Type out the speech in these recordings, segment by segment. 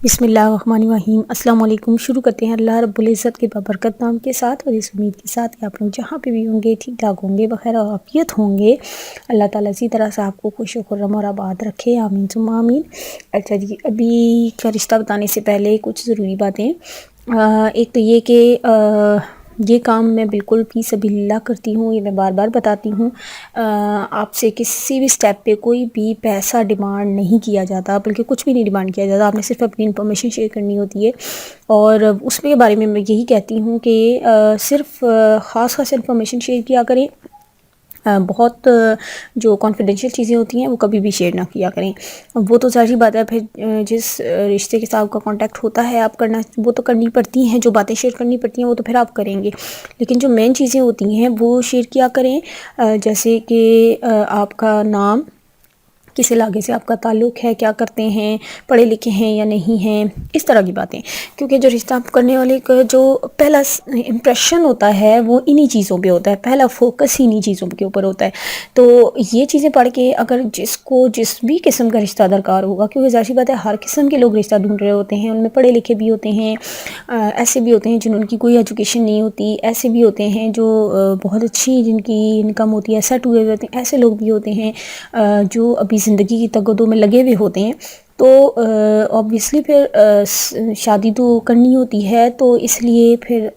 بسم اللہ الرحمن الرحیم۔ السلام علیکم۔ شروع کرتے ہیں اللہ رب العزت کے بابرکت نام کے ساتھ اور اس امید کے ساتھ کہ آپ لوگ جہاں پہ بھی ہوں گے ٹھیک ٹھاک ہوں گے، بخیر اور عافیت ہوں گے۔ اللہ تعالیٰ اسی طرح سے آپ کو خوش و خرم اور آباد رکھے، آمین ثم آمین۔ اچھا جی، ابھی کا رشتہ بتانے سے پہلے کچھ ضروری باتیں۔ ایک تو یہ کہ یہ کام میں بالکل فی سبیل اللہ کرتی ہوں، یہ میں بار بار بتاتی ہوں۔ آپ سے کسی بھی سٹیپ پہ کوئی بھی پیسہ ڈیمانڈ نہیں کیا جاتا، بلکہ کچھ بھی نہیں ڈیمانڈ کیا جاتا۔ آپ نے صرف اپنی انفارمیشن شیئر کرنی ہوتی ہے، اور اس کے بارے میں یہی کہتی ہوں کہ صرف خاص انفارمیشن شیئر کیا کریں۔ بہت جو کانفیڈینشیل چیزیں ہوتی ہیں وہ کبھی بھی شیئر نہ کیا کریں۔ وہ تو ظاہری بات ہے، پھر جس رشتے کے ساتھ آپ کا کانٹیکٹ ہوتا ہے آپ کرنا، وہ تو کرنی پڑتی ہیں، جو باتیں شیئر کرنی پڑتی ہیں وہ تو پھر آپ کریں گے، لیکن جو مین چیزیں ہوتی ہیں وہ شیئر کیا کریں۔ جیسے کہ آپ کا نام، کس علاقے سے آپ کا تعلق ہے، کیا کرتے ہیں، پڑھے لکھے ہیں یا نہیں ہیں، اس طرح کی باتیں، کیونکہ جو رشتہ کرنے والے کا جو پہلا امپریشن ہوتا ہے وہ انہی چیزوں پہ ہوتا ہے، پہلا فوکس ہی انہی چیزوں کے اوپر ہوتا ہے۔ تو یہ چیزیں پڑھ کے اگر جس کو جس بھی قسم کا رشتہ درکار ہوگا، کیونکہ ظاہر سی بات ہے ہر قسم کے لوگ رشتہ ڈھونڈ رہے ہوتے ہیں، ان میں پڑھے لکھے بھی ہوتے ہیں، ایسے بھی ہوتے ہیں جن کی کوئی ایجوکیشن نہیں ہوتی، ایسے بھی ہوتے ہیں جو بہت اچھی جن کی انکم ہوتی ہے، سیٹ ہوئے ہوتے ہیں، ایسے لوگ بھی ہوتے ہیں جو ابھی زندگی کی تگدو میں لگے ہوئے ہوتے ہیں۔ تو اوبویسلی پھر شادی تو کرنی ہوتی ہے، تو اس لیے پھر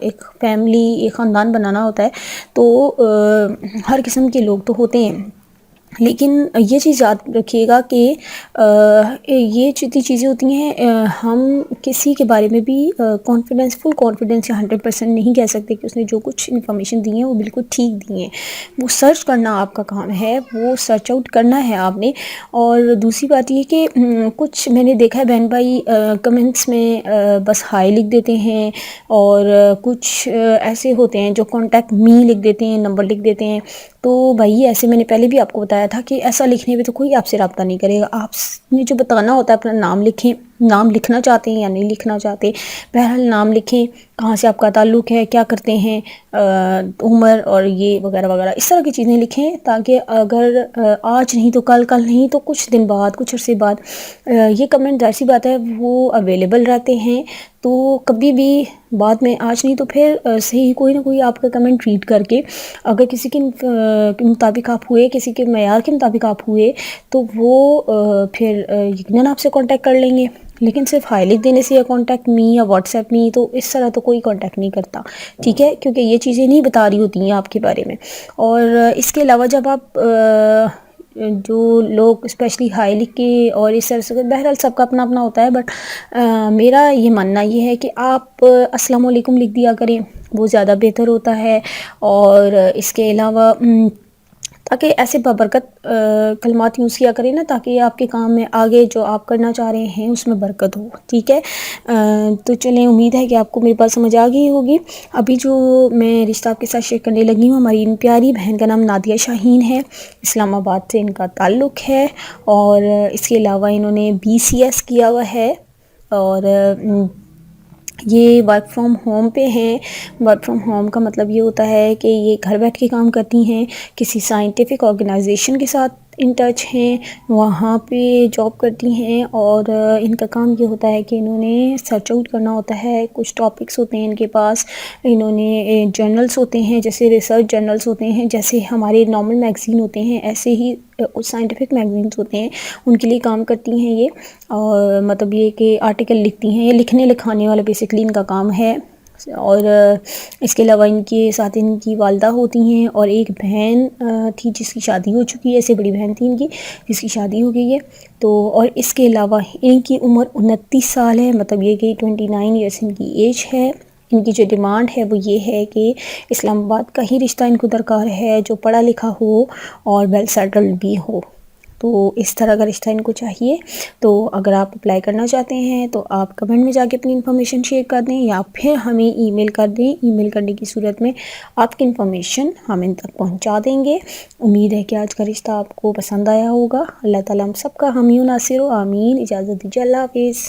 ایک فیملی، ایک خاندان بنانا ہوتا ہے، تو ہر قسم کے لوگ تو ہوتے ہیں، لیکن یہ چیز یاد رکھیے گا کہ یہ جتنی چیزیں ہوتی ہیں ہم کسی کے بارے میں بھی فل کانفیڈنس یا 100% نہیں کہہ سکتے کہ اس نے جو کچھ انفارمیشن دی ہیں وہ بالکل ٹھیک دی ہیں۔ وہ سرچ کرنا آپ کا کام ہے، وہ سرچ آؤٹ کرنا ہے آپ نے۔ اور دوسری بات یہ کہ کچھ میں نے دیکھا ہے بہن بھائی کمنٹس میں بس ہائی لکھ دیتے ہیں، اور کچھ ایسے ہوتے ہیں جو کانٹیکٹ می لکھ دیتے ہیں، نمبر لکھ دیتے ہیں۔ تو بھائی ایسے میں نے پہلے بھی آپ کو بتایا تھا کہ ایسا لکھنے پہ تو کوئی آپ سے رابطہ نہیں کرے گا۔ آپ نے جو بتانا ہوتا ہے اپنا نام لکھیں، نام لکھنا چاہتے ہیں یا نہیں لکھنا چاہتے، بہرحال نام لکھیں، کہاں سے آپ کا تعلق ہے، کیا کرتے ہیں، عمر اور یہ وغیرہ وغیرہ، اس طرح کی چیزیں لکھیں، تاکہ اگر آج نہیں تو کل، کل نہیں تو کچھ دن بعد، کچھ عرصے بعد یہ کمنٹ ظاہر سی بات ہے وہ اویلیبل رہتے ہیں، تو کبھی بھی بعد میں، آج نہیں تو پھر صحیح کوئی نہ کوئی آپ کا کمنٹ ریڈ کر کے اگر کسی کے مطابق آپ ہوئے، کسی کے معیار کے مطابق آپ ہوئے، تو وہ پھر یقیناً آپ سے کانٹیکٹ کر لیں گے۔ لیکن صرف ہائی لکھ دینے سے یا کانٹیکٹ می یا واٹس ایپ می، تو اس طرح تو کوئی کانٹیکٹ نہیں کرتا، ٹھیک ہے، کیونکہ یہ چیزیں نہیں بتا رہی ہوتی ہیں آپ کے بارے میں۔ اور اس کے علاوہ جب آپ جو لوگ اسپیشلی ہائی لکھ کے اور اس طرح سے، بہرحال سب کا اپنا اپنا ہوتا ہے، بٹ میرا یہ ماننا یہ ہے کہ آپ السلام علیکم لکھ دیا کریں، وہ زیادہ بہتر ہوتا ہے۔ اور اس کے علاوہ تاکہ ایسے بابرکت کلمات یوز کیا کریں نا، تاکہ آپ کے کام میں آگے جو آپ کرنا چاہ رہے ہیں اس میں برکت ہو، ٹھیک ہے۔ تو چلیں، امید ہے کہ آپ کو میری بات سمجھ آ گئی ہوگی۔ ابھی جو میں رشتہ آپ کے ساتھ شیئر کرنے لگی ہوں، ہماری ان پیاری بہن کا نام نادیہ شاہین ہے، اسلام آباد سے ان کا تعلق ہے، اور اس کے علاوہ انہوں نے BCS کیا ہوا ہے، اور یہ ورک فرام ہوم پہ ہیں۔ ورک فرام ہوم کا مطلب یہ ہوتا ہے کہ یہ گھر بیٹھ کے کام کرتی ہیں، کسی سائنٹیفک آرگنائزیشن کے ساتھ ان ٹچ ہیں، وہاں پہ جاب کرتی ہیں، اور ان کا کام یہ ہوتا ہے کہ انہوں نے سرچ آؤٹ کرنا ہوتا ہے، کچھ ٹاپکس ہوتے ہیں ان کے پاس، انہوں نے جرنلز ہوتے ہیں، جیسے ریسرچ جرنلز ہوتے ہیں، جیسے ہمارے نارمل میگزین ہوتے ہیں، ایسے ہی کچھ سائنٹیفک میگزینس ہوتے ہیں، ان کے لیے کام کرتی ہیں یہ۔ اور مطلب یہ کہ آرٹیکل لکھتی ہیں، یہ لکھنے لکھانے والا بیسکلی ان کا کام ہے۔ اور اس کے علاوہ ان کے ساتھ ان کی والدہ ہوتی ہیں، اور ایک بہن تھی جس کی شادی ہو چکی ہے، ایسے بڑی بہن تھی ان کی جس کی شادی ہو گئی ہے۔ تو اور اس کے علاوہ ان کی عمر 29 سال ہے، مطلب یہ کہ 29 ایئرس ان کی ایج ہے۔ ان کی جو ڈیمانڈ ہے وہ یہ ہے کہ اسلام آباد کا ہی رشتہ ان کو درکار ہے، جو پڑھا لکھا ہو اور ویل سیٹلڈ بھی ہو، تو اس طرح کا رشتہ ان کو چاہیے۔ تو اگر آپ اپلائی کرنا چاہتے ہیں تو آپ کمنٹ میں جا کے اپنی انفارمیشن شیئر کر دیں، یا پھر ہمیں ای میل کر دیں، ای میل کرنے کی صورت میں آپ کی انفارمیشن ہم ان تک پہنچا دیں گے۔ امید ہے کہ آج کا رشتہ آپ کو پسند آیا ہوگا۔ اللہ تعالیٰ ہم سب کا حامی و ناصر ہو، آمین۔ اجازت دیجیے، اللہ حافظ۔